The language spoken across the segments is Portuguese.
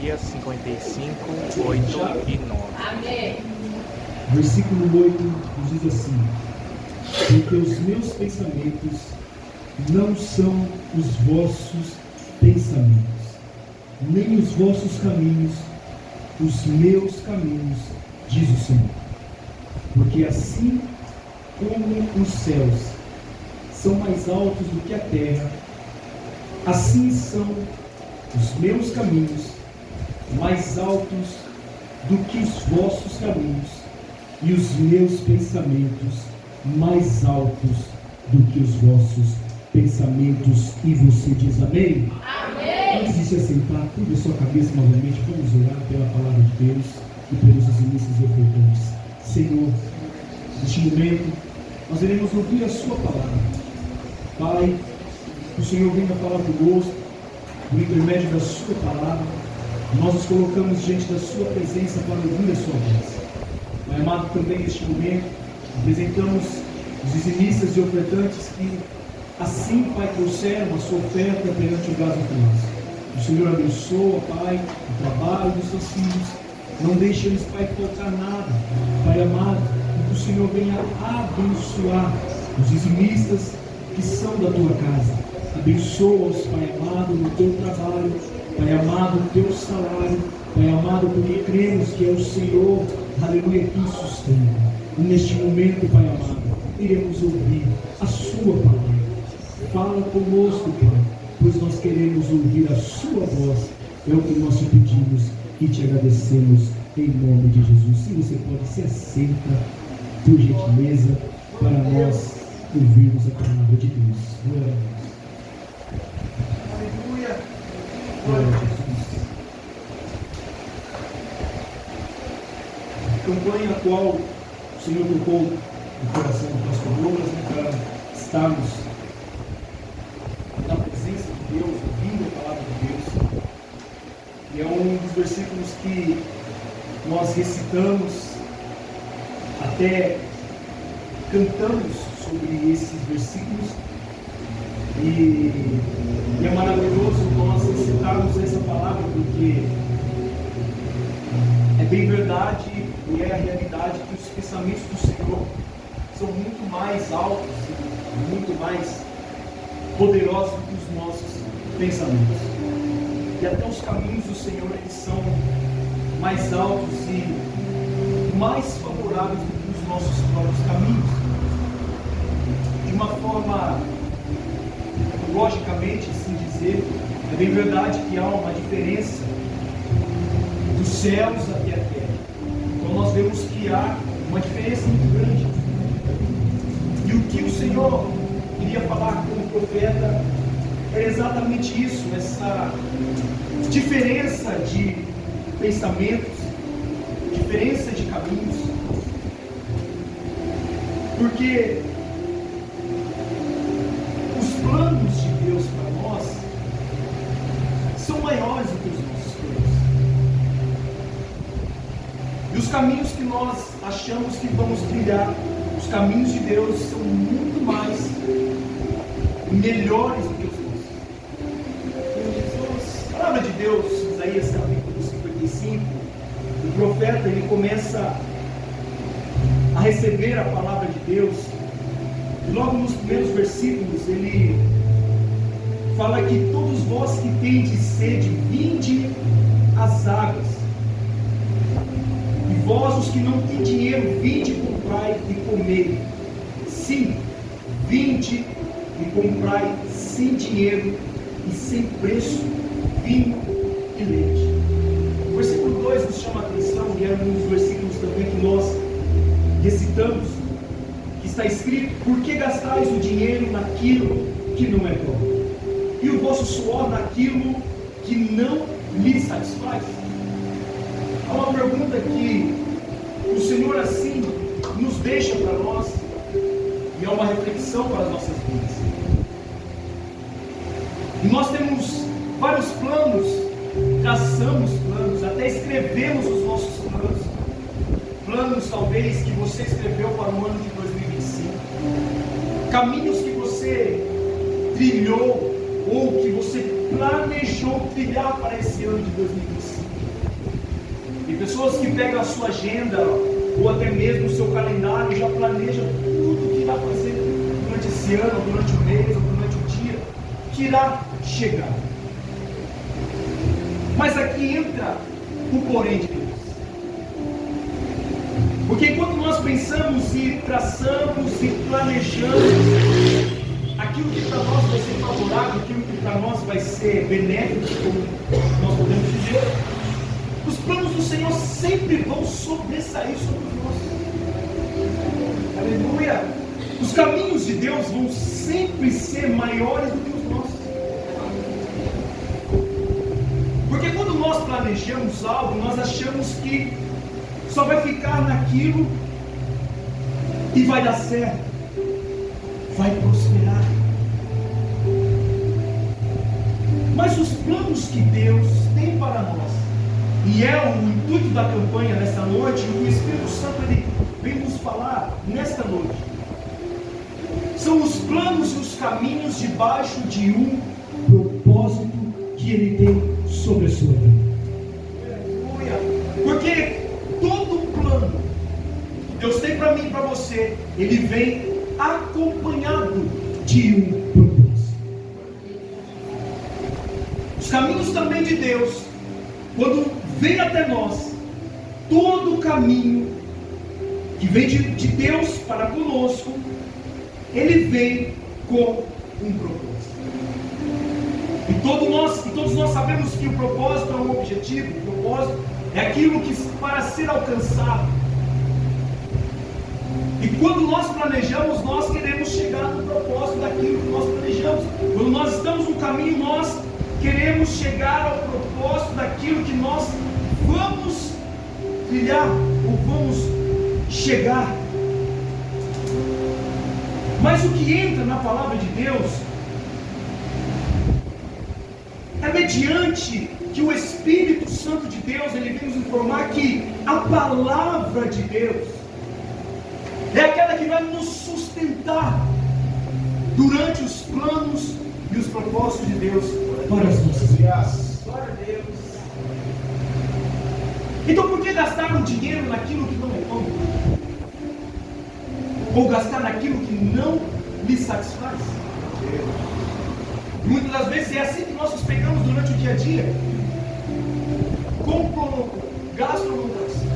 Isaías 55, 8 e 9. Amém. Versículo 8 nos diz assim: porque os meus pensamentos não são os vossos pensamentos, nem os vossos caminhos, os meus caminhos, diz o Senhor. Porque assim como os céus são mais altos do que a terra, assim são os meus caminhos mais altos do que os vossos caminhos, e os meus pensamentos mais altos do que os vossos pensamentos. E você diz amém? Amém. Antes de se assentar, curva sua cabeça novamente, vamos orar pela palavra de Deus e pelos inícios e oportunos. Senhor, neste momento, nós iremos ouvir a sua palavra. Pai, o Senhor venha falar conosco, por intermédio da sua palavra. Nós nos colocamos diante da sua presença para ouvir a sua voz. Pai amado, também neste momento, apresentamos os dizimistas e ofertantes que assim, Pai, trouxeram a sua oferta perante o gasofilácio. O Senhor abençoa, Pai, o trabalho dos seus filhos. Não deixe eles, Pai, faltar nada. Pai amado, que o Senhor venha abençoar os dizimistas que são da tua casa. Abençoa-os, Pai amado, no teu trabalho. Pai amado, no teu salário. Pai amado, porque cremos que é o Senhor, aleluia, que os sustenta. E neste momento, Pai amado, iremos ouvir a sua palavra. Fala conosco, Pai, pois nós queremos ouvir a sua voz. É o que nós te pedimos e te agradecemos em nome de Jesus. Se você pode, se assenta, por gentileza, para nós ouvirmos a palavra de Deus. Glória a Deus. Aleluia. Glória a Jesus. A campanha a qual o Senhor tocou no coração do pastor Douglas, para estarmos na presença de Deus, ouvindo a palavra de Deus. E é um dos versículos que nós recitamos, até cantamos sobre esses versículos. E é maravilhoso nós recitarmos essa palavra, porque é bem verdade e é a realidade que os pensamentos do Senhor são muito mais altos e muito mais poderosos do que os nossos pensamentos. E até os caminhos do Senhor, eles são mais altos e mais favoráveis do que os nossos próprios caminhos. De uma forma, logicamente, assim dizer, é bem verdade que há uma diferença dos céus até a terra. Então nós vemos que há uma diferença muito grande. E o que o Senhor queria falar com o profeta é exatamente isso, essa diferença de pensamentos, diferença de caminhos. Porque os planos de Deus para nós são maiores do que os nossos planos. E os caminhos que nós achamos que vamos trilhar, os caminhos de Deus são muito mais melhores do que os nossos. A palavra de Deus, Isaías capítulo 55, o profeta ele começa a receber a palavra de Deus. E logo nos primeiros versículos ele fala que todos vós que tendes sede, vinde às águas. E vós os que não têm dinheiro, vinde comprai e comei. Sim, vinde e comprai sem dinheiro e sem preço vinho e leite. O versículo 2 nos chama a atenção, e é um dos versículos também que nós recitamos, que está escrito: por que gastais o dinheiro naquilo que não é bom, e o vosso suor naquilo que não lhe satisfaz? Há uma pergunta que o Senhor assim nos deixa para nós, e é uma reflexão para as nossas vidas. E nós temos vários planos, traçamos planos, até escrevemos os nossos planos. Planos talvez que você escreveu para o ano de 2025. Caminhos que você trilhou ou que você planejou trilhar para esse ano de 2025. Tem pessoas que pegam a sua agenda, ou até mesmo o seu calendário, e já planejam tudo o que irá fazer durante esse ano, durante o mês, ou durante o dia, que irá chegar. Mas aqui entra o porém de Deus. Porque enquanto nós pensamos e traçamos e planejamos aquilo que para nós vai ser favorável, aquilo que para nós vai ser benéfico, como nós podemos dizer, os planos do Senhor sempre vão sobressair sobre os nossos. Aleluia! Os caminhos de Deus vão sempre ser maiores do que os nossos. Porque quando nós planejamos algo, nós achamos que só vai ficar naquilo e vai dar certo, vai prosperar. Mas os planos que Deus tem para nós, e é o intuito da campanha nesta noite, o Espírito Santo ele vem nos falar nesta noite, são os planos e os caminhos debaixo de um propósito que Ele tem sobre a sua vida. Porque todo plano que Deus tem para mim e para você, ele vem acompanhado de um propósito. Os caminhos também de Deus, quando vem até nós, todo o caminho que vem de Deus para conosco, ele vem com um propósito. E todos nós sabemos que o propósito é um objetivo, o propósito é aquilo que para ser alcançado. E quando nós planejamos, nós queremos chegar no propósito daquilo que nós planejamos. Quando nós estamos no caminho, nós queremos chegar ao propósito daquilo que nós vamos trilhar ou vamos chegar. Mas o que entra na palavra de Deus é mediante que o Espírito Santo de Deus ele vem nos informar que a palavra de Deus é aquela que vai nos sustentar durante os planos e os propósitos de Deus para as nossas vidas. Glória a Deus. Então por que gastar o dinheiro naquilo que não é bom? Ou gastar naquilo que não lhe satisfaz? Muitas das vezes é assim que nós nos pegamos durante o dia a dia. Compro ou não, gasto ou não gasto?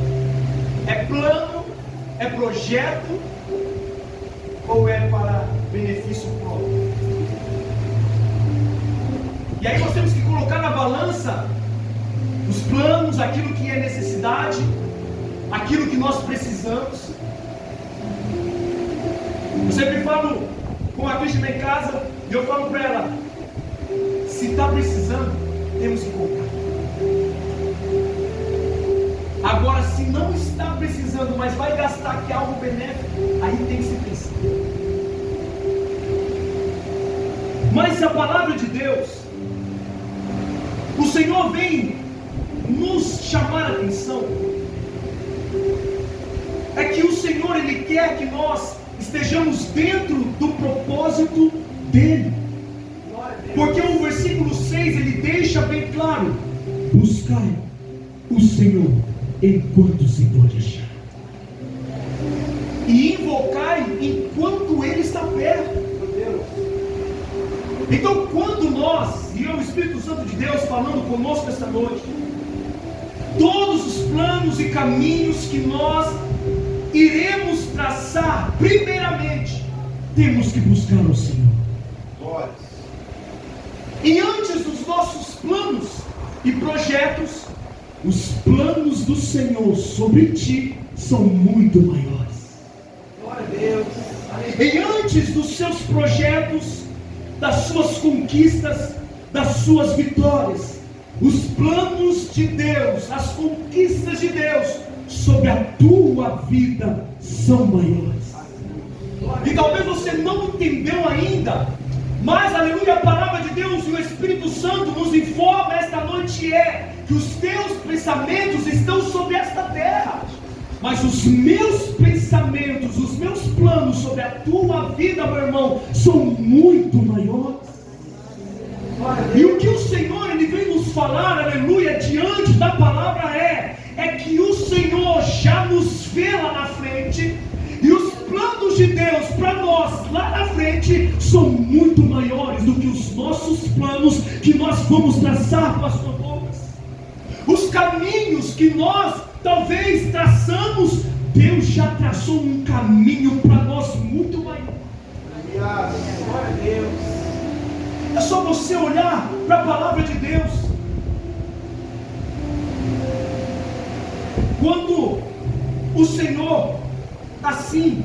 É plano, é projeto ou é para benefício próprio? E aí nós temos que colocar na balança os planos, aquilo que é necessidade, aquilo que nós precisamos. Eu sempre falo com a Cristina em casa, e eu falo para ela, se está precisando, temos que comprar. Agora, se não está precisando, mas vai gastar que é algo benéfico, aí tem que se pensar. Mas a palavra de Deus, o Senhor vem nos chamar a atenção, é que o Senhor, Ele quer que nós estejamos dentro do propósito dEle. Porque o versículo 6, ele deixa bem claro: buscai o Senhor enquanto se pode achar, e invocai enquanto Ele está perto. Então quando nós, e é o Espírito Santo de Deus falando conosco esta noite, todos os planos e caminhos que nós iremos traçar, primeiramente, temos que buscar o Senhor. E antes dos nossos planos e projetos, os planos do Senhor sobre ti são muito maiores. Glória a Deus. E antes dos seus projetos, das suas conquistas, das suas vitórias, os planos de Deus, as conquistas de Deus sobre a tua vida são maiores. E talvez você não entendeu ainda, mas, aleluia, a palavra de Deus e o Espírito Santo nos informa esta noite que os teus pensamentos estão sobre esta terra, mas os meus pensamentos, os meus planos sobre a tua vida, meu irmão, são muito maiores. E o que o Senhor ele vem nos falar, aleluia, diante da palavra é que nos ver lá na frente. E os planos de Deus para nós lá na frente são muito maiores do que os nossos planos que nós vamos traçar, pastor Lucas. Os caminhos que nós talvez traçamos, Deus já traçou um caminho para nós muito maior. Glória a Deus. É só você olhar para a palavra de Deus. Quando o Senhor assim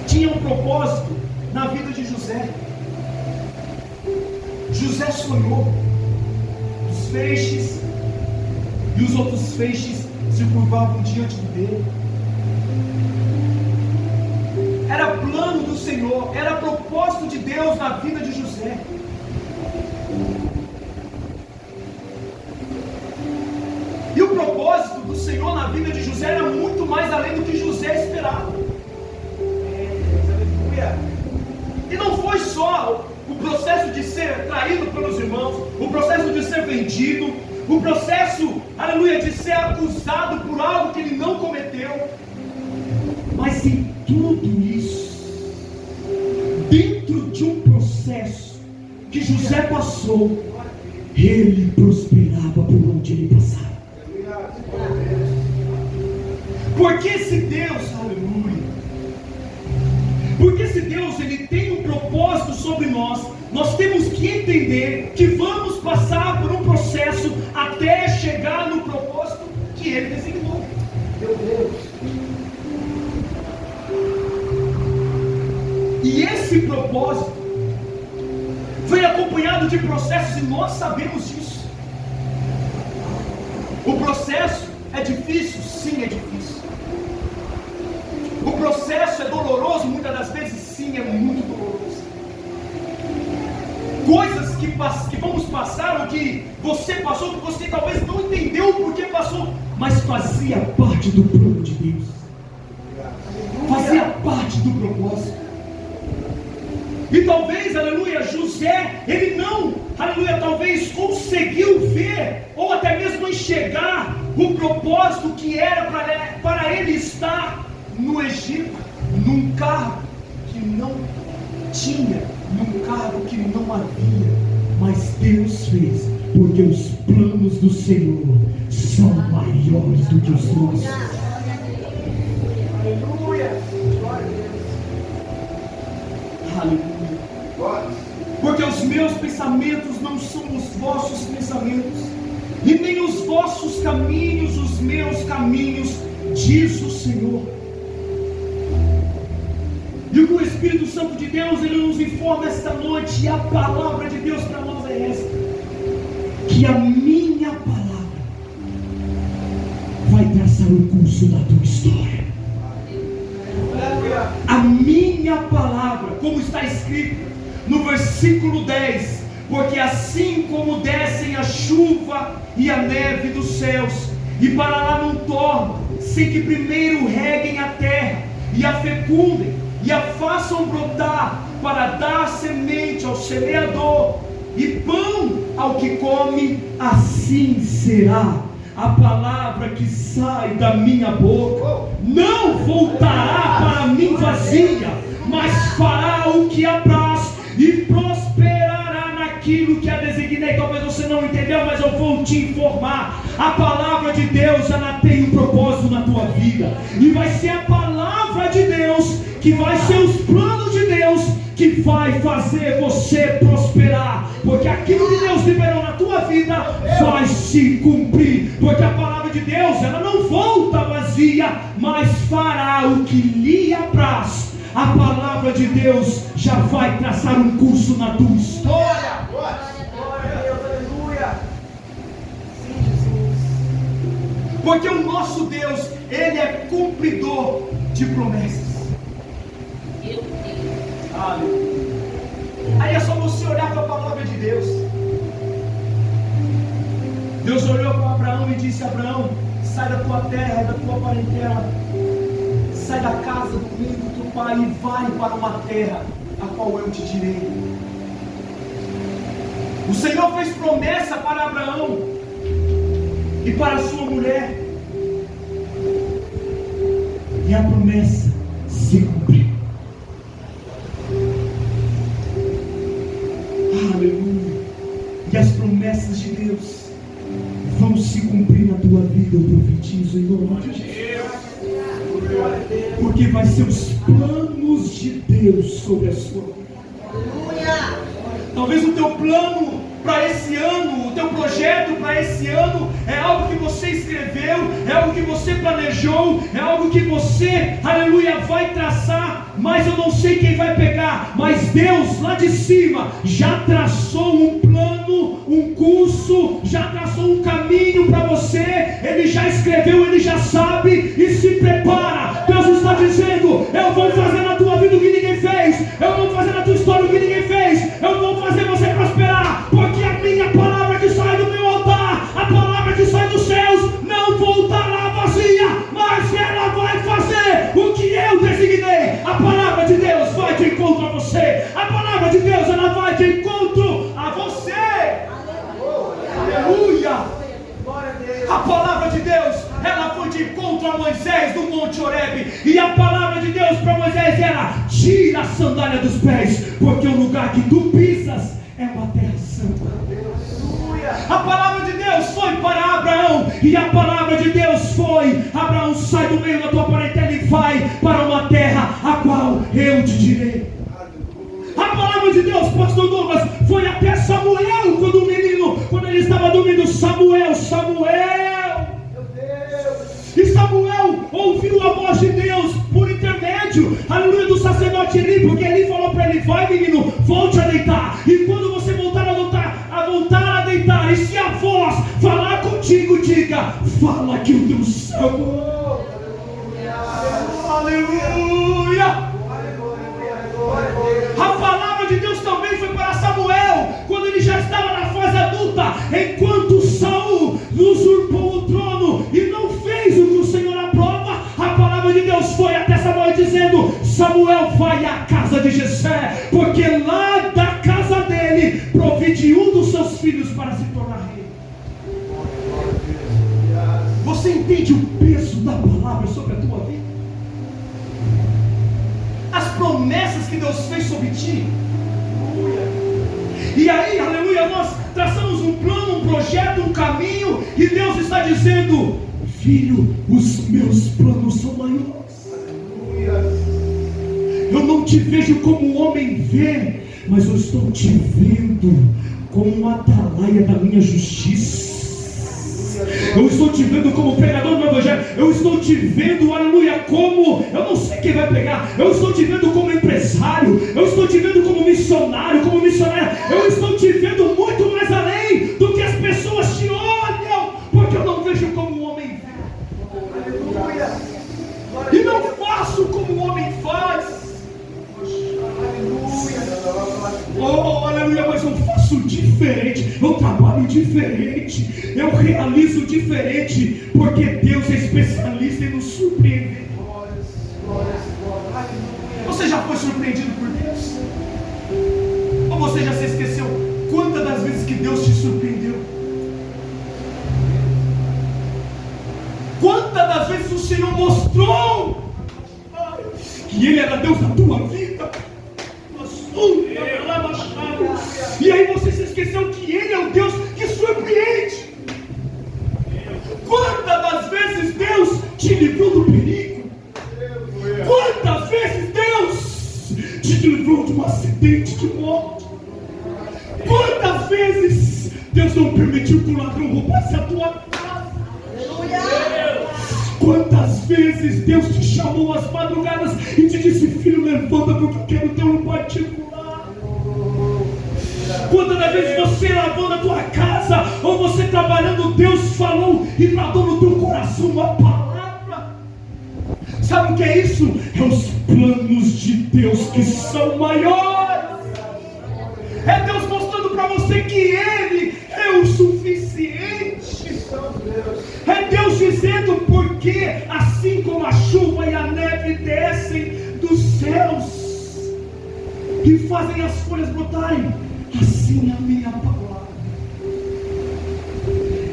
tinha um propósito na vida de José. José sonhou os feixes, e os outros feixes se curvavam diante dele. Era plano do Senhor, era propósito de Deus na vida de José. E o propósito do Senhor na vida de José era muito mais além do que José esperava. Aleluia. E não foi só o processo de ser traído pelos irmãos, o processo de ser vendido, o processo, aleluia, de ser acusado por algo que ele não cometeu. Mas em tudo isso, dentro de um processo que José passou, ele prosperava por onde ele passava. Porque esse Deus, aleluia, porque esse Deus, ele tem um propósito sobre nós. Nós temos que entender que vamos passar por um processo até chegar no propósito que ele designou. Meu Deus. E esse propósito vem acompanhado de processos, e nós sabemos disso. O processo é difícil? Sim, é difícil. O processo é doloroso? Muitas das vezes, sim, é muito doloroso. Coisas que vamos passar, ou que você passou, que você talvez não entendeu o porquê passou, mas fazia parte do plano de Deus, fazia parte do propósito. E talvez, aleluia, José, ele não, aleluia, talvez conseguiu ver, ou até mesmo enxergar o propósito que era para ele estar no Egito, num carro que não tinha, num carro que não havia, mas Deus fez, porque os planos do Senhor são maiores do que os nossos. Aleluia, glória a Deus. Aleluia. Porque os meus pensamentos não são os vossos pensamentos, e nem os vossos caminhos os meus caminhos, diz o Senhor. E o que o Espírito Santo de Deus, ele nos informa esta noite, e a palavra de Deus para nós é esta: que a minha palavra vai traçar o curso da tua história. A minha palavra, como está escrito no versículo 10, porque assim como descem a chuva e a neve dos céus, e para lá não tornam, sem que primeiro reguem a terra, e a fecundem, e a façam brotar, para dar semente ao semeador, e pão ao que come, assim será a palavra que sai da minha boca. Não voltará para mim vazia, mas fará o que apraz, e prosperará naquilo que a designei. Talvez você não entendeu, mas eu vou te informar. A palavra de Deus, ela tem um propósito na tua vida, e vai ser a palavra de Deus, que vai ser os planos de Deus, que vai fazer você prosperar, porque aquilo que Deus liberou na tua vida vai se cumprir, porque a palavra de Deus, ela não volta vazia, mas fará o que lhe apraz. A palavra de Deus já vai traçar um curso na tua história. Glória a Deus, aleluia. Sim, Jesus. Porque o nosso Deus, ele é cumpridor de promessas. Aleluia. Aí é só você olhar para a palavra de Deus. Deus olhou para Abraão e disse: Abraão, sai da tua terra, da tua parentela, sai da casa do meio do teu pai e vai para uma terra a qual eu te direi. O Senhor fez promessa para Abraão e para a sua mulher. a promessa se cumpriu. Aleluia. E as promessas de Deus vão se cumprir na tua vida, eu profetizo em nome de Jesus. Porque vai ser os planos de Deus sobre a sua vida. Talvez o teu plano para esse ano, o teu projeto para esse ano é algo que você escreveu, é algo que você planejou, é algo que você, aleluia, vai traçar, mas eu não sei quem vai pegar, mas Deus lá de cima já traçou um plano, um curso, já traçou um caminho para você, Ele já escreveu, Ele já sabe, e se prepara. Deus está dizendo: eu vou fazer na tua vida o que ninguém fez, eu vou fazer na tua história o que ninguém fez, eu vou fazer você prosperar, porque a minha palavra que sai do meu altar, a palavra que sai dos céus, não voltará vazia, mas ela vai fazer o que eu designei. A palavra de Deus vai de encontro a você, a palavra de Deus, ela vai de encontro a você. Aleluia. A palavra de Deus, ela foi de encontro a Moisés no Monte Horebe, e a palavra de Deus para Moisés era: tira a sandália dos pés, porque o lugar que tu pisas é uma terra santa. A palavra de Deus foi para Abraão, e a palavra de Deus foi: Abraão, sai do meio da tua parentela e vai para uma terra a qual eu te direi. A palavra de Deus, pastor Douglas, foi até Samuel, quando ele estava dormindo. Samuel, e Samuel ouviu a voz de Deus por intermédio, aleluia, do sacerdote Eli, porque Eli falou para ele: vai, menino, volte a deitar, e quando você voltar a deitar, e se a voz falar contigo, diga: fala que o Deus salvou. Aleluia. A palavra de Deus também foi para Samuel, quando ele já estava na fase adulta, enquanto Saul usurpou o trono e não fez o que o Senhor aprova. A palavra de Deus foi até Samuel dizendo: Samuel, vai à casa de Jessé, porque lá da casa dele provide um dos seus filhos para se tornar rei. Você entende o peso da palavra sobre a tua vida? As promessas que Deus fez sobre ti. E aí, aleluia, nós traçamos um plano, um projeto, um caminho, e Deus está dizendo: filho, os meus planos são maiores. Eu não te vejo como o homem vê, mas eu estou te vendo como um atalaia da minha justiça. Eu estou te vendo como pregador do Evangelho. Eu estou te vendo, aleluia, como, eu não sei quem vai pegar, eu estou te vendo como empresário, eu estou te vendo como missionário, como missionária. Eu estou te vendo muito mais além do que as pessoas te olham, porque eu não vejo como o homem vê. Aleluia. E não faço como o homem faz. Oh, aleluia, mas eu faço diferente, eu trabalho diferente, eu realizo diferente, porque Deus é especialista em nos surpreender. Você já foi surpreendido por Deus? Ou você já se esqueceu quantas das vezes que Deus te surpreendeu? Quantas das vezes o Senhor mostrou que Ele era Deus da tua vida? E aí você se esqueceu que Ele é o Deus que surpreende. Quantas das vezes Deus te livrou do perigo? Quantas vezes Deus te livrou de um acidente de morte? Quantas vezes Deus não permitiu que o ladrão roubasse a tua casa? Quantas vezes Deus te chamou às madrugadas e te disse: filho, levanta, porque eu quero ter um particular. Quantas das vezes você lavando a tua casa, ou você trabalhando, Deus falou e bradou no teu coração uma palavra. Sabe o que é isso? É os planos de Deus que são maiores. É Deus mostrando para você que Ele é o suficiente. É Deus dizendo: porque assim como a chuva e a neve descem dos céus e fazem as folhas brotarem, assim a minha palavra,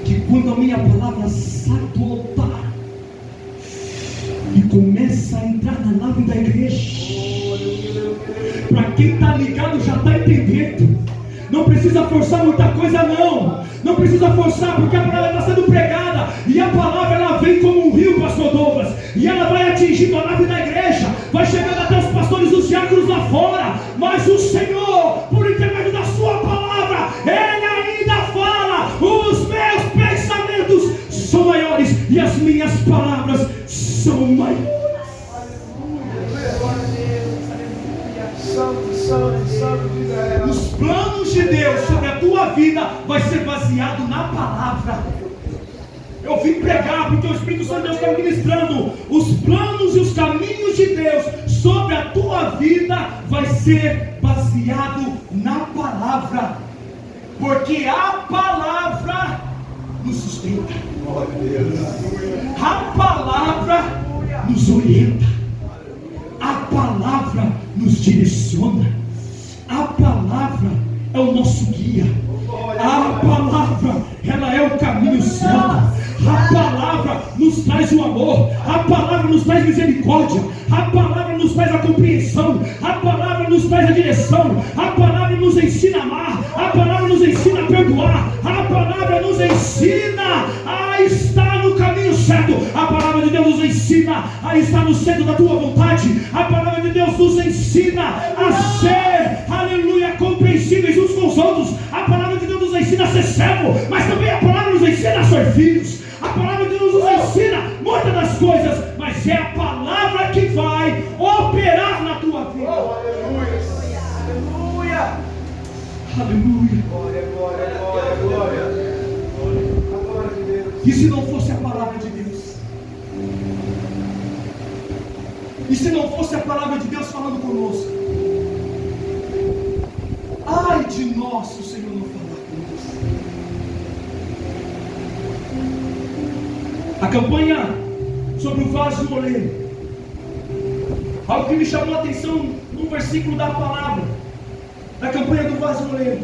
que quando a minha palavra sai do altar, e começa a entrar na nave da igreja. Para quem está ligado já está entendendo. Não precisa forçar muita coisa não. Não precisa forçar, porque a palavra está sendo pregada. E a palavra ela vem como um rio, pastor Douglas. E ela vai atingindo a nave da igreja. Vai chegando até os pastores, os diáconos lá fora. Mas o Senhor, por intermédio da sua palavra, Ele ainda fala: os meus pensamentos são maiores e as minhas palavras são maiores. Os planos de Deus sobre a tua vida vai ser baseado na palavra. Eu vim pregar porque o Espírito Santo de Deus está ministrando. Os planos e os caminhos de Deus sobre a tua vida vai ser baseado na palavra, porque a palavra nos sustenta, a palavra nos orienta, a palavra nos direciona, a palavra é o nosso guia, a palavra ela é o caminho certo, a palavra nos traz o amor, a palavra nos traz misericórdia, a palavra nos traz a compreensão, a palavra nos traz a direção, a palavra nos ensina a amar, a palavra nos ensina a perdoar, a palavra nos ensina a estar no caminho certo, a palavra de Deus nos ensina a estar no centro da tua vontade, a palavra de Deus nos ensina a ser, aleluia, compreensíveis uns com os outros, a palavra de Deus nos ensina a ser servo, mas também a palavra nos ensina a ser filhos, a palavra de Deus nos ensina muitas das coisas, mas é a palavra que vai operar na tua vida. Aleluia, aleluia, Aleluia. glória, glória, glória, glória, a glória de Deus. E se não fosse a palavra de Deus? E se não fosse a palavra de Deus falando conosco? Ai de nós se o Senhor não falar conosco. A campanha sobre o vaso e o oleiro, algo que me chamou a atenção no versículo da palavra, da campanha do vaso e o oleiro,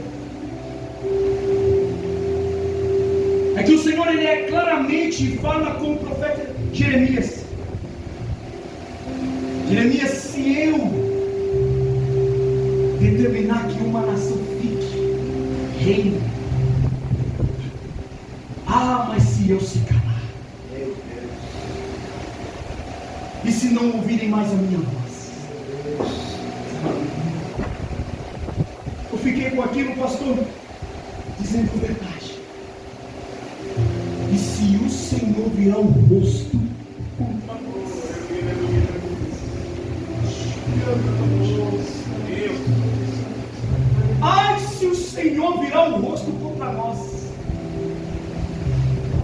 é que o Senhor ele claramente fala com o profeta Jeremias. Jeremias, se eu determinar que uma nação fique, reine, mas se eu se calar, e se não ouvirem mais a minha voz, eu fiquei com aquilo, pastor, dizendo a verdade. E se o Senhor virar o rosto contra nós, ai, se o Senhor virar o rosto contra nós,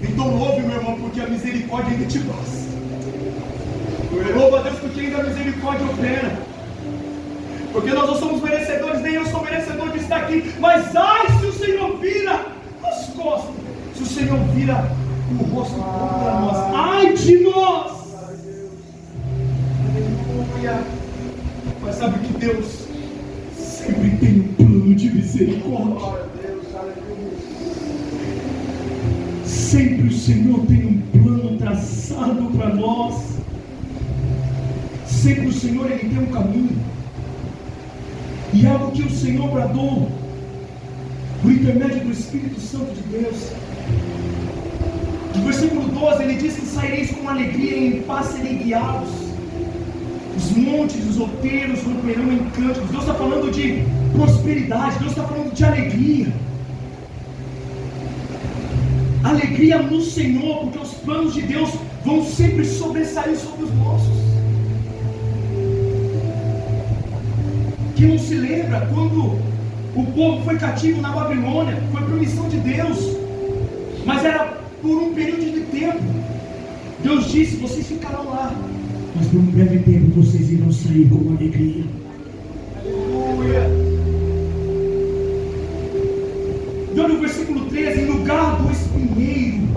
então louve, meu irmão, porque a misericórdia ainda te basta. Louva a Deus porque ainda a misericórdia opera, porque nós não somos merecedores, nem eu sou merecedor de estar aqui, mas ai, se o Senhor vira as costas, se o Senhor vira o rosto contra nós, ai de nós. Aleluia. Mas sabe que Deus sempre tem um plano de misericórdia. Sempre o Senhor tem um plano traçado para nós. Sempre o Senhor ele tem um caminho. E algo que o Senhor bradou por intermédio do Espírito Santo de Deus. No versículo 12 ele diz que saireis com alegria e em paz serei guiados. Os montes, os outeiros romperão em cânticos. Deus está falando de prosperidade, Deus está falando de alegria. Alegria no Senhor, porque os planos de Deus vão sempre sobressair sobre os nossos. Quem não se lembra quando o povo foi cativo na Babilônia? Foi por missão de Deus, mas era por um período de tempo. Deus disse: vocês ficarão lá, mas por um breve tempo vocês irão sair com alegria. Aleluia. Então no versículo 13: em lugar do espinheiro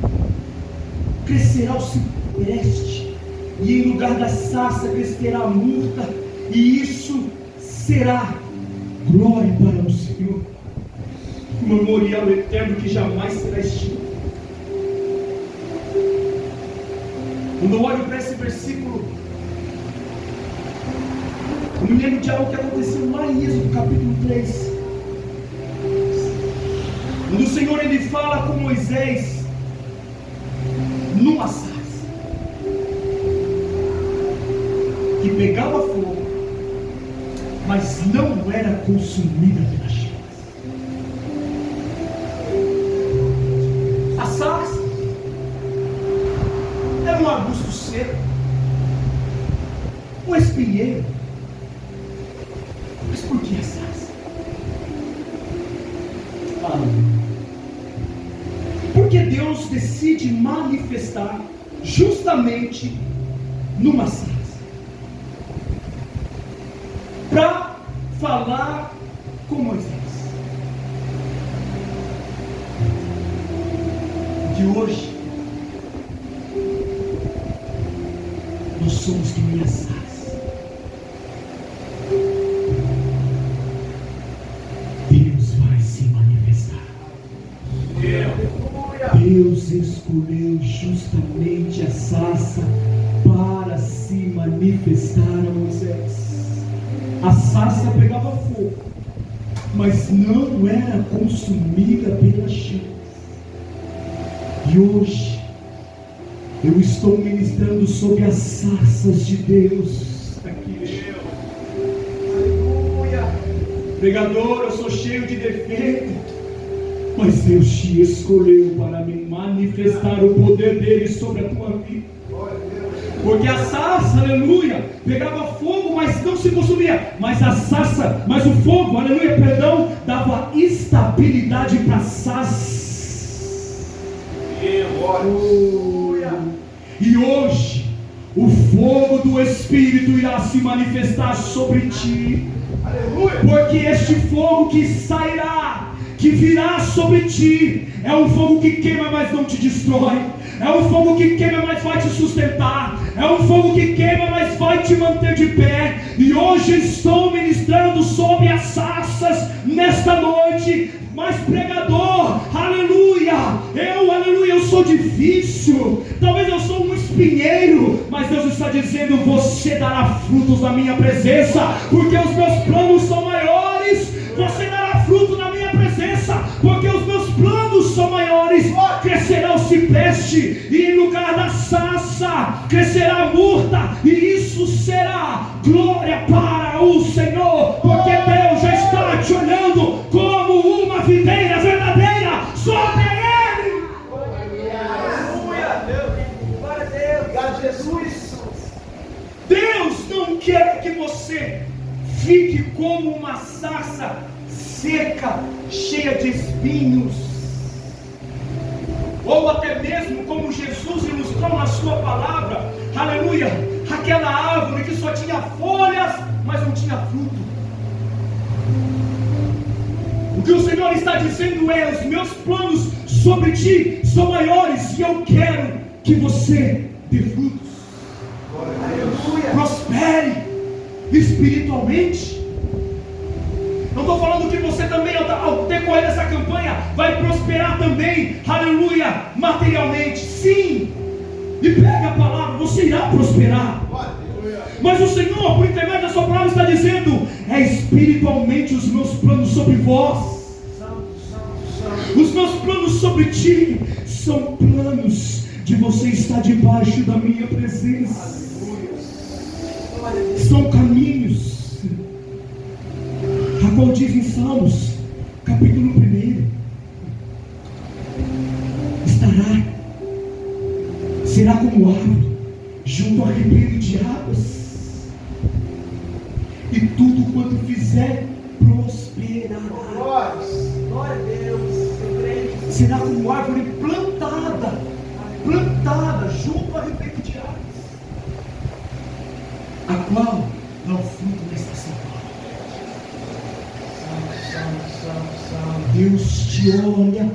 crescerá o cipreste, e em lugar da sarça crescerá a murta, e isso será glória para o Senhor, um memorial eterno que jamais será extinto. Quando eu olho para esse versículo, eu me lembro de algo que aconteceu lá em Êxodo capítulo 3. Quando o Senhor ele fala com Moisés numa sarça que pegava fogo, mas não era consumida pelas chamas. A sarça era um arbusto seco, um espinheiro. Mas por que a sarça? Porque Deus decide manifestar justamente numa sarça, para falar com Moisés. De hoje nós somos que nem a sarça. Deus vai se manifestar. Deus escolheu justamente a sarça para se manifestar a Moisés. A sarça pegava fogo, mas não era consumida pelas chamas. E hoje eu estou ministrando sobre as sarças de Deus aqui. Aleluia. Pregador, eu sou cheio de defeito, mas Deus te escolheu para me manifestar o poder dele sobre a tua vida. Porque a sarça, aleluia, pegava fogo, mas não se consumia. Mas a sarça, mas o fogo, aleluia, perdão, dava estabilidade para a sarça. E hoje, o fogo do Espírito irá se manifestar sobre ti. Aleluia. Porque este fogo que sairá, que virá sobre ti, é um fogo que queima, mas não te destrói. É um fogo que queima, mas vai te sustentar. É um fogo que queima, mas vai te manter de pé. E hoje estou ministrando sobre as sarças nesta noite. Mas pregador, aleluia, eu sou difícil, talvez eu sou um espinheiro, mas Deus está dizendo, você dará frutos na minha presença, porque os meus planos são maiores. Você dará fruto na minha presença, porque os meus planos são maiores. Crescerá o cipreste, e em lugar da sarça crescerá a murta, e isso será glória para o Senhor, porque Deus já está te olhando como uma videira verdadeira sobre ele. Aleluia, glória a Deus, obrigado Jesus. Deus não quer que você fique como uma sarça seca, cheia de espinhos, ou até mesmo como Jesus ilustrou na sua palavra, aleluia, aquela árvore que só tinha folhas, mas não tinha fruto. O que o Senhor está dizendo é, os meus planos sobre ti são maiores, e eu quero que você dê frutos, prospere espiritualmente. Não estou falando que você também, ao decorrer dessa campanha, vai prosperar também, aleluia, materialmente. Sim, e pega a palavra, você irá prosperar. Mas o Senhor, por intermédio da sua palavra, está dizendo, é espiritualmente os meus planos sobre vós. Os meus planos sobre ti são planos de você estar debaixo da minha presença. São caminhos, a qual diz em Salmos, capítulo 1, será como árvore junto ao ribeiro de águas, e tudo quanto fizer prosperará. Glória a Deus. Será como árvore plantada junto ao ribeiro de águas, a qual dá o fruto da estação. Deus te olha,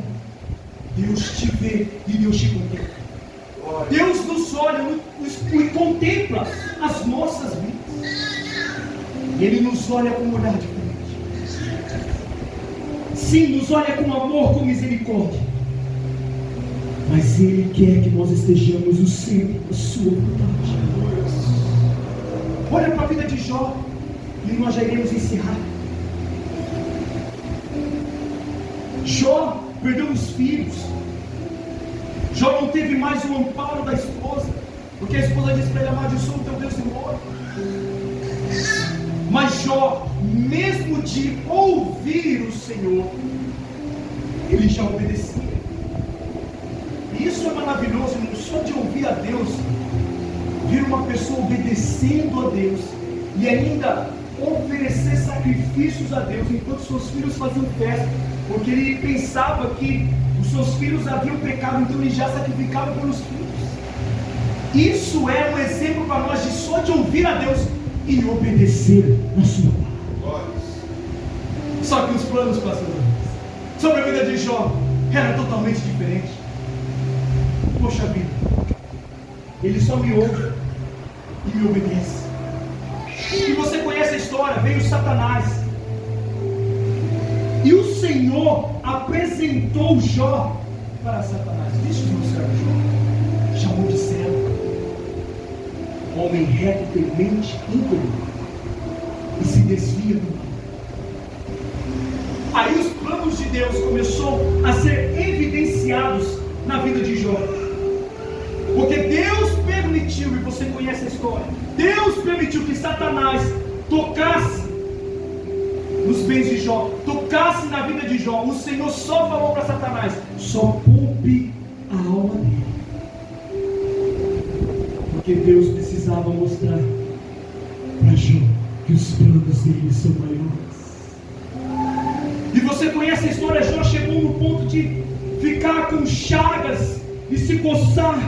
Deus te vê e Deus te contempla. Deus nos olha e contempla as nossas vidas. Ele nos olha com um olhar diferente. Sim, nos olha com amor, com misericórdia. mas Ele quer que nós estejamos no centro da sua vontade. Olha para a vida de Jó, e nós já iremos encerrar. Jó perdeu os filhos. Jó não teve mais o amparo da esposa, porque a esposa disse para ele: amaldiçoa o teu Deus e morre. Mas Jó, mesmo de ouvir o Senhor, ele já obedecia. E isso é maravilhoso, não só de ouvir a Deus, vir uma pessoa obedecendo a Deus e ainda oferecer sacrifícios a Deus enquanto seus filhos faziam festa, porque ele pensava que os seus filhos haviam pecado, então ele já sacrificava pelos filhos. Isso é um exemplo para nós de só de ouvir a Deus e obedecer na sua palavra. Só que os planos, pastor, sobre a vida de Jó era totalmente diferente. Poxa vida, ele só me ouve e me obedece. E você conhece a história, veio Satanás, e o Senhor apresentou Jó para Satanás. Deixa o meu servo Jó, chamou de servo, homem reto, temente, íntegro, e se desvia do mal. Aí os planos de Deus começaram a ser evidenciados na vida de Jó, porque Deus permitiu, e você conhece a história, Deus permitiu que Satanás tocasse nos bens de Jó, tocasse na vida de Jó. O Senhor só falou para Satanás: só poupe a alma dele, porque Deus precisava mostrar para Jó que os planos dele são maiores. E você conhece a história. Jó chegou no ponto de ficar com chagas e se coçar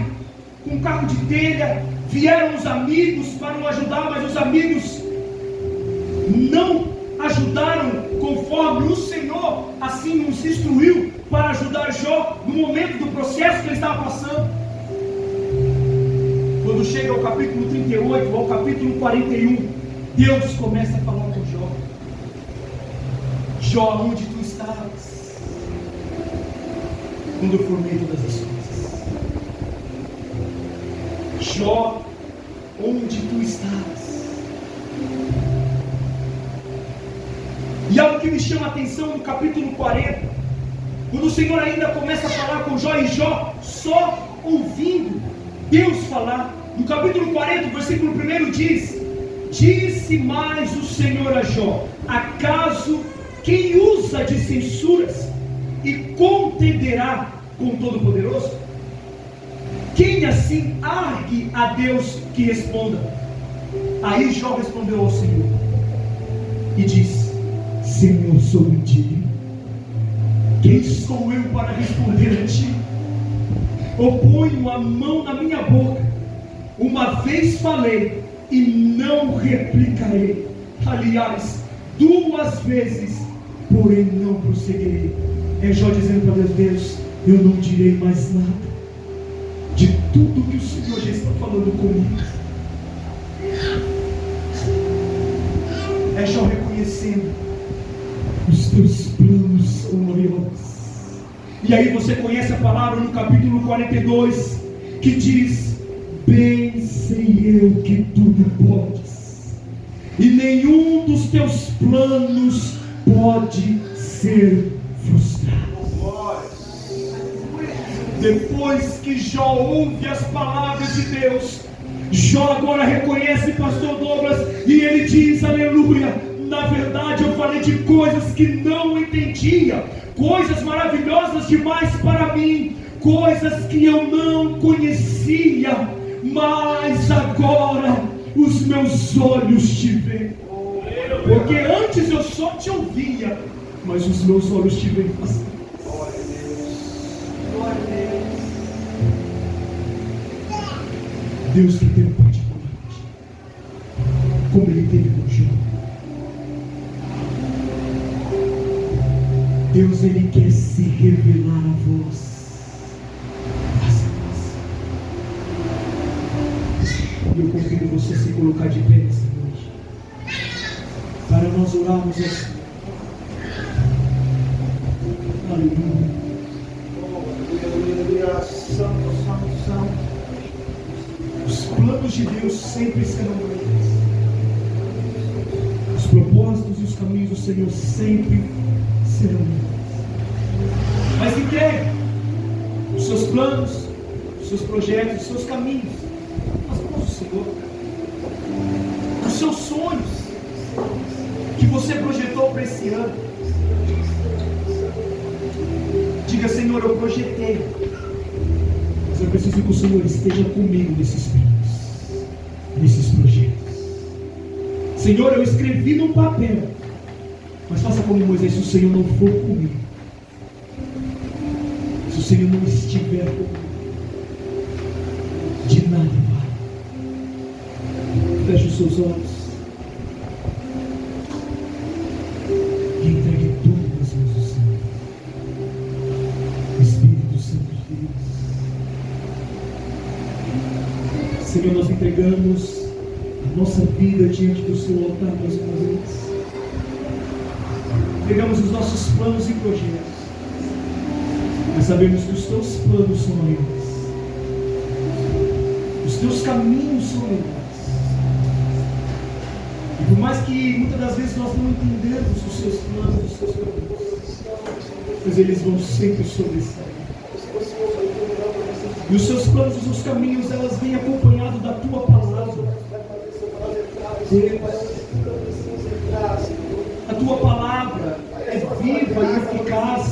com um caco de telha. Vieram os amigos para o ajudar, mas os amigos não ajudaram conforme o Senhor assim nos instruiu para ajudar Jó no momento do processo que ele estava passando. Quando chega ao capítulo 38, ao capítulo 41, Deus começa a falar com Jó: Jó, onde tu estavas quando eu formei todas as coisas? Jó, onde tu estavas? E algo que me chama a atenção no capítulo 40, quando o Senhor ainda começa a falar com Jó, e Jó só ouvindo Deus falar. No capítulo 40, versículo 1 diz: disse mais o Senhor a Jó: acaso quem usa de censuras e contenderá com o Todo-Poderoso? Quem assim argue a Deus que responda? Aí Jó respondeu ao Senhor e disse: Senhor, sou indigno. Quem sou eu para responder a ti? Oponho a mão na minha boca. Uma vez falei e não replicarei. Aliás, 2 vezes, porém não prosseguirei. É Jó dizendo para Deus: eu não direi mais nada de tudo que o Senhor já está falando comigo. É Jó reconhecendo: os teus planos são maiores. E aí você conhece a palavra no capítulo 42, que diz: bem sei eu que tudo podes, e nenhum dos teus planos pode ser frustrado. Depois que Jó ouve as palavras de Deus, Jó agora reconhece, pastor Douglas, e ele diz: aleluia, na verdade eu falei de coisas que não entendia, coisas maravilhosas demais para mim, coisas que eu não conhecia, mas agora os meus olhos te veem. Porque antes eu só te ouvia, mas os meus olhos te veem. Deus quer ter um particular contigo, como Ele teve com Jó. Deus, Ele quer se revelar a vós, face a face. E eu convido você a se colocar de pé nessa noite, para nós orarmos assim. Aleluia. Os planos de Deus sempre serão grandes. Os propósitos e os caminhos do Senhor sempre serão grandes. Mas entregue os seus planos, os seus projetos, os seus caminhos nas mãos do Senhor. Os seus sonhos que você projetou para esse ano. Diga: Senhor, eu projetei, mas eu preciso que o Senhor esteja comigo nesses planos, nesses projetos. Senhor, eu escrevi num papel, mas faça como Moisés: se o Senhor não for comigo, se o Senhor não estiver comigo, de nada vale. Feche os seus olhos e entregue tudo nas mãos do Senhor. Espírito Santo de Deus, Senhor, nós entregamos a nossa vida diante do seu altar mais uma vez. Entregamos os nossos planos e projetos, mas sabemos que os teus planos são maiores, os teus caminhos são melhores. E por mais que muitas das vezes nós não entendemos os seus planos, os seus caminhos, mas eles vão sempre sobressair. E os seus planos, os seus caminhos, elas vêm acompanhados da tua palavra. Deus, a tua palavra é viva e eficaz,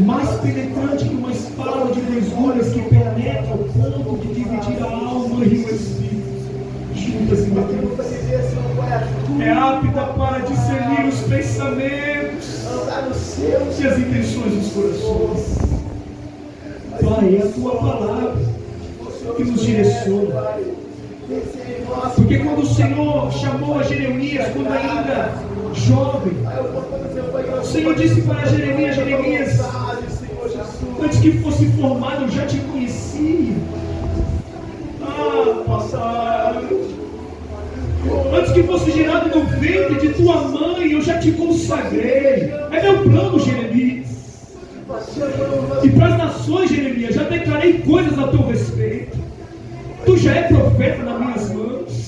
mais penetrante que uma espada de 2 gumes, que penetra ao ponto de dividir a alma e o espírito, juntas e medulas. É apta para discernir os pensamentos e as intenções dos corações. Pai, é a tua palavra que nos direciona. Porque quando o Senhor chamou a Jeremias, quando ainda jovem, o Senhor disse para Jeremias: Jeremias, antes que fosse formado eu já te conhecia. Papai, antes que fosse gerado no ventre de tua mãe eu já te consagrei. É meu plano, Jeremias. E para as nações, Jeremias, já declarei coisas a teu respeito. Tu já é profeta nas minhas mãos.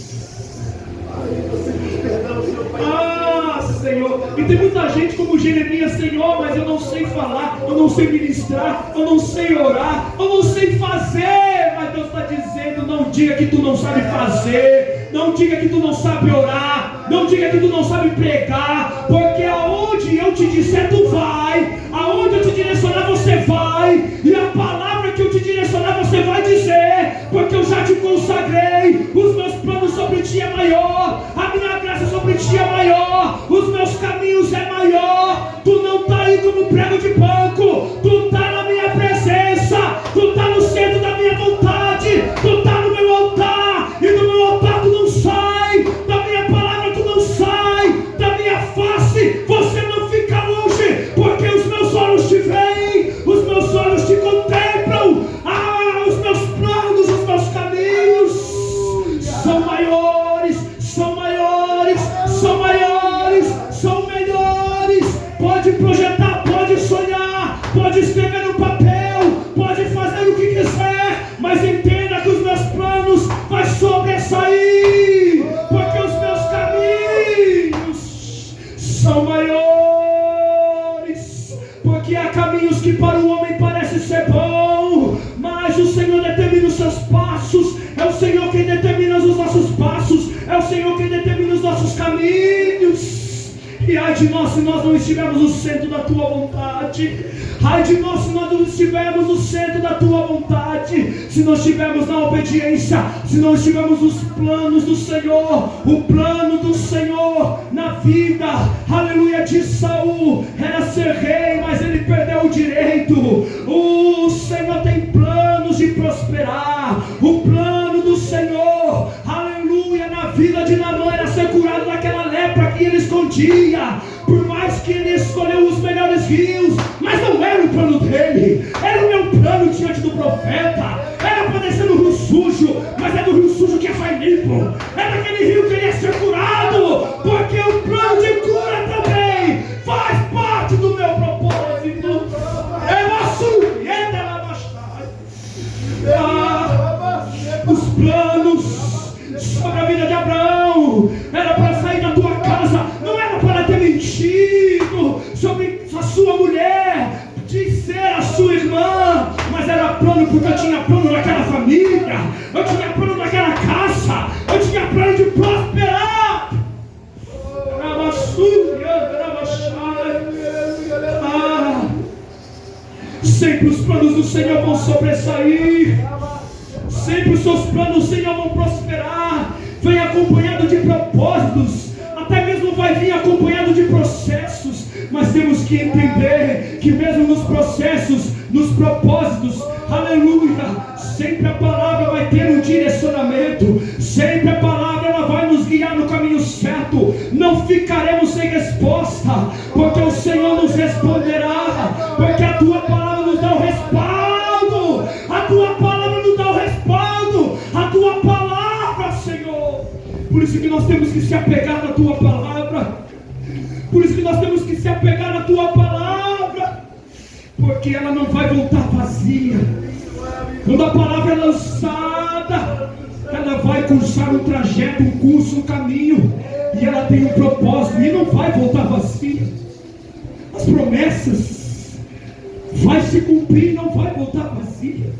Senhor. E tem muita gente como Jeremias: Senhor, mas eu não sei falar, eu não sei ministrar, eu não sei orar, eu não sei fazer. Mas Deus está dizendo: não diga que tu não sabe fazer, não diga que tu não sabe orar, não diga que tu não sabe pregar, porque aonde eu te disser tu vai, aonde eu te direcionar você vai, e a palavra que eu te direcionar você vai dizer, porque eu já te consagrei. Os meus planos sobre ti é maior, a minha graça sobre ti é maior, os meus caminhos é maior. Tu não está aí como prego de banco, tu está na minha presença, tu está no centro da minha vontade, tu está no meu altar, e do meu altar tu não sai, da minha palavra tu não sai, da minha face você não fica longe, porque os meus olhos te veem, os meus olhos te contemplam. Os meus planos, os meus caminhos são maiores, são maiores, são maiores, são melhores. Pode projetar, pode sonhar, pode escrever no papel, pode fazer o que quiser, mas entenda que os meus planos vão sobressair, porque os meus caminhos são maiores. Porque há caminhos que para o homem parece ser bom, mas o Senhor determina os seus passos. É o Senhor quem determina os nossos passos, é o Senhor quem determina os nossos caminhos. E ai de nós se nós não estivermos no centro da tua vontade, ai de nós se nós não estivermos no centro da tua vontade, se não estivermos na obediência, se não estivermos nos planos do Senhor. O plano do Senhor na vida, aleluia, de Saul era ser rei, mas ele perdeu o direito. O Senhor tem planos de prosperar. O plano do Senhor, aleluia, na vida de Naamã era ser curado daquela lepra que ele escondia. Por mais que ele escolheu os melhores rios, mas não era o plano dele, era o meu plano diante do profeta. Era para descer no rio sujo, mas é do rio sujo que sai limpo, é daquele rio que ele ia ser curado, porque o plano de cura também faz parte do meu propósito. Eu assumo, plano porque eu tinha plano naquela família, eu tinha plano naquela casa, eu tinha plano de prosperar. Sempre os planos do Senhor vão sobressair, sempre os seus planos do Senhor vão prosperar. Vem acompanhado de propósitos, até mesmo vai vir acompanhado de processos, mas temos que entender que mesmo nos processos, nos propósitos, aleluia, sempre a palavra vai ter um direcionamento, sempre a palavra ela vai nos guiar no caminho certo. Não ficaremos sem resposta, porque o Senhor nos responderá, porque a tua palavra nos dá o respaldo, a tua palavra nos dá o respaldo, a tua palavra, Senhor. Por isso que nós temos que se apegar na tua palavra, por isso que nós temos que se apegar na tua palavra, porque ela não vai voltar vazia. Quando a palavra é lançada, ela vai cursar um trajeto, um curso, um caminho, e ela tem um propósito, e não vai voltar vazia. As promessas vai se cumprir, não vai voltar vazia,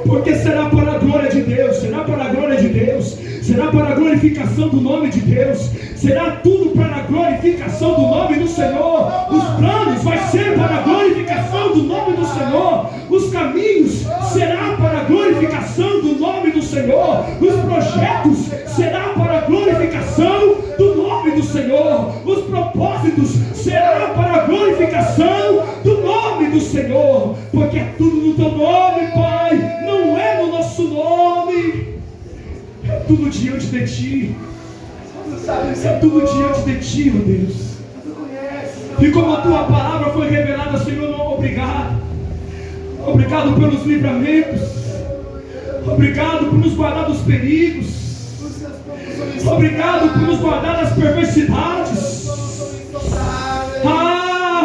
porque será para a glória de Deus, será para a glória de Deus, será para a glorificação do nome de Deus, será tudo para a glorificação do nome do Senhor. Os planos vai ser para a glorificação do nome do Senhor, os caminhos será para a glorificação do nome do Senhor, os projetos será para a glorificação do nome do Senhor, os propósitos será para a glorificação do nome do Senhor, porque é tudo no teu nome, Pai, não é no nosso nome, é tudo diante de Ti, é tudo diante de Ti, ó Deus. E como a Tua palavra foi revelada, Senhor, não, obrigado. Obrigado pelos livramentos, obrigado por nos guardar dos perigos, obrigado por nos guardar das perversidades.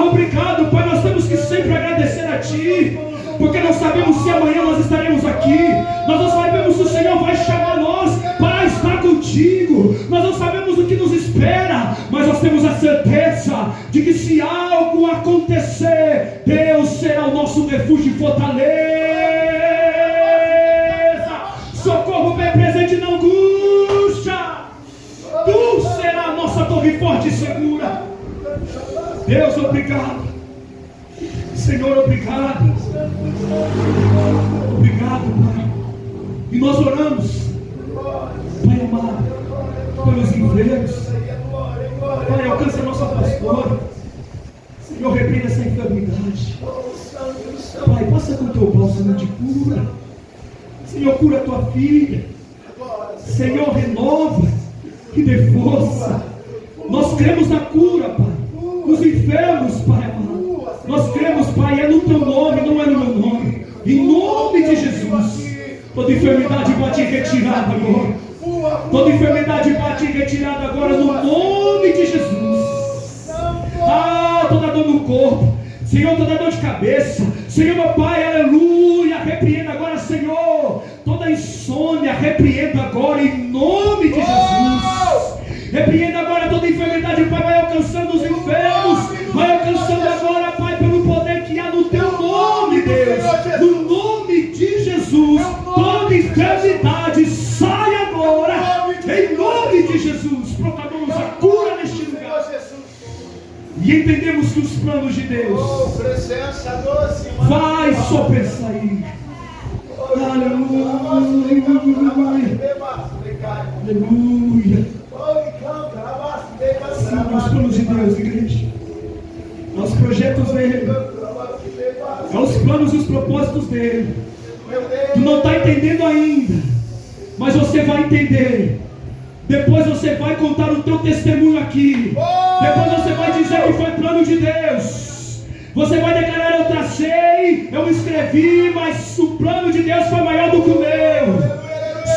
Obrigado, Pai, nós temos que sempre agradecer a Ti, porque não sabemos se amanhã nós estaremos aqui, nós não sabemos se o Senhor vai chamar nós para estar contigo, nós não sabemos o que nos espera, mas nós temos a certeza de que se algo acontecer, Deus será o nosso refúgio e fortaleza, socorro bem presente na angústia, Tu será a nossa torre forte e segura. Deus, obrigado. Senhor, obrigado. Obrigado, Pai. E nós oramos, Pai amado, pelos enfermos. Pai, alcança a nossa pastora. Senhor, repreenda essa enfermidade. Pai, passa com o teu bálsamo de cura. Senhor, cura a tua filha. Senhor, renova e dê força. Nós cremos na cura, Pai. Os enfermos, Pai amado, nós cremos, Pai, é no Teu nome, não é no meu nome, em nome de Jesus. Toda enfermidade bate retirada agora, toda enfermidade bate retirada agora no nome de Jesus. Toda dor no corpo, Senhor, toda dor de cabeça, Senhor, meu Pai, aleluia, repreenda agora, Senhor, toda insônia, repreenda agora em nome de Jesus. Repreenda agora toda enfermidade, Pai, vai alcançando os enfermos, vai alcançando agora, Pai, pelo poder que há no Teu nome, Deus, no nome de Jesus, toda enfermidade sai agora, em nome de Jesus. Proclamamos a cura neste lugar e entendemos que os planos de Deus vai sobressair. Aleluia, aleluia. São os planos de Deus, igreja. Aos projetos dele, aos planos e os propósitos dele. Tu não está entendendo ainda, mas você vai entender. Depois você vai contar o teu testemunho aqui. Depois você vai dizer que foi plano de Deus. Você vai declarar: eu tracei, eu escrevi, mas o plano de Deus foi maior do que o meu.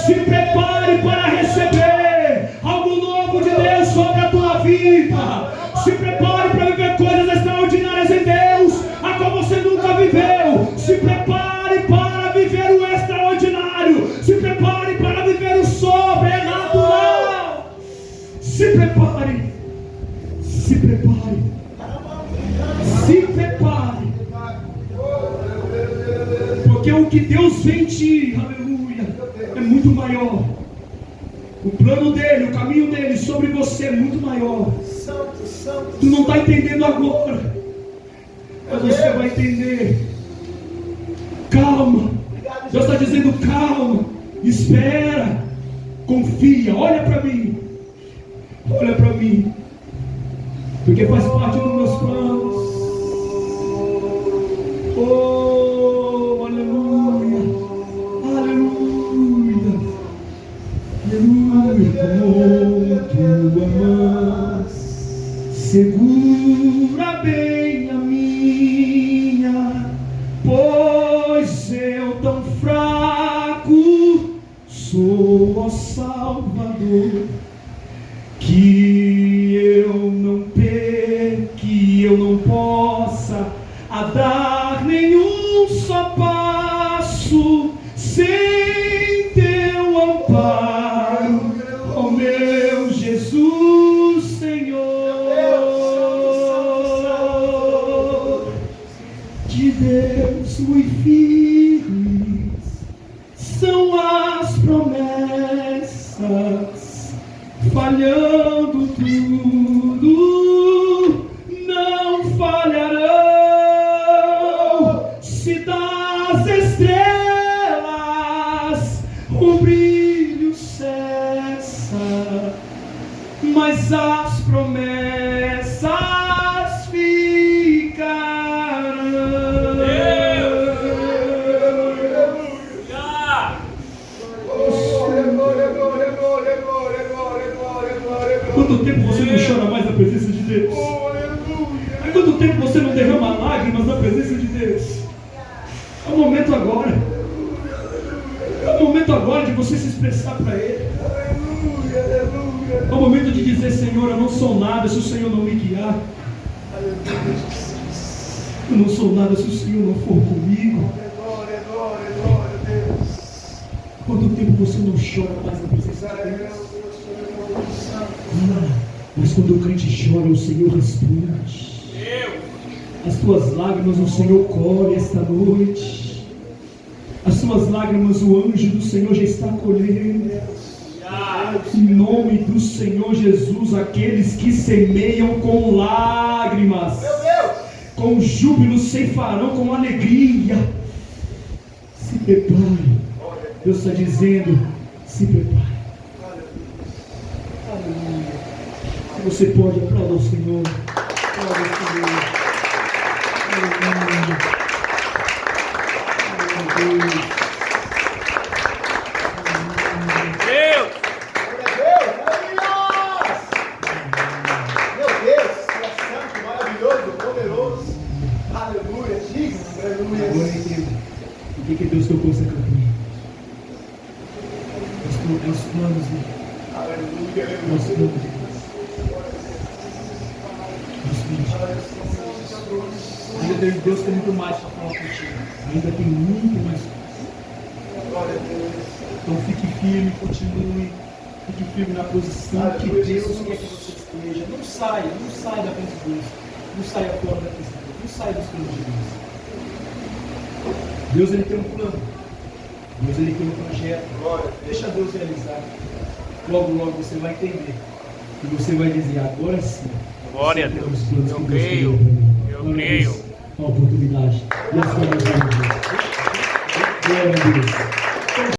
Se prepare para receber algo novo de Deus sobre a tua vida. Se prepare para viver coisas extraordinárias em Deus, a qual você nunca viveu. Se prepare para viver o extraordinário. Se prepare para viver o sobrenatural. Se prepare. Se prepare. Se prepare. Porque o que Deus vem te, aleluia, é muito maior. O plano dele, o caminho dele sobre você é muito maior. Tu não está entendendo agora, mas você vai entender. Calma. Deus está dizendo calma, espera, confia, olha para mim. Olha para mim, porque faz parte dos meus planos. Oh, aleluia, aleluia, aleluia. Com tua mão segura bem a minha, pois eu tão fraco sou, ó Salvador, que eu não possa a dar nenhum só passo sem teu amparo, ó meu Jesus, Senhor. De Deus muito firmes são as promessas, falhando tudo, não falharão. Se das estrelas o brilho cessa, mas as promessas ficarão. Quanto tempo você não chora mais na presença de Deus? Há quanto tempo você não derrama lágrimas na presença de Deus? É o momento agora. É o momento agora de você se expressar para Ele. É o momento de dizer: Senhor, eu não sou nada se o Senhor não me guiar. Eu não sou nada se o Senhor não for comigo. Quanto tempo você não chora mais na presença de Deus? Mas quando o crente chora, o Senhor responde. As tuas lágrimas o Senhor colhe esta noite. As tuas lágrimas o anjo do Senhor já está colhendo. Em nome do Senhor Jesus, aqueles que semeiam com lágrimas, com júbilo ceifarão com alegria. Se prepare. Deus está dizendo: se prepare. Aleluia. Se você pode, aplauda o Senhor. Aplauda o Senhor. Aleluia. Aleluia. Deus! Meu Deus, Ele é santo, maravilhoso, poderoso. Aleluia, digno, aleluia. Agora eu entendo o que Deus tocou essa campanha. Os planos dele. Aleluia, Os aleluia. planos de Deus. Ainda Deus tem muito mais para falar contigo. Ainda tem muito mais. Glória a Deus. Então fique firme, continue. Fique firme na posição que Deus quer que você esteja. Não saia da frente de Deus. Não saia fora da frente de Deus. Não saia dos planos de Deus. Deus, Ele tem um plano. Deus, Ele tem um projeto. Deixa Deus realizar. Logo, logo você vai entender. E você vai dizer: agora sim. Glória a Deus. Eu creio. Eu creio. A oportunidade. Glória a Deus.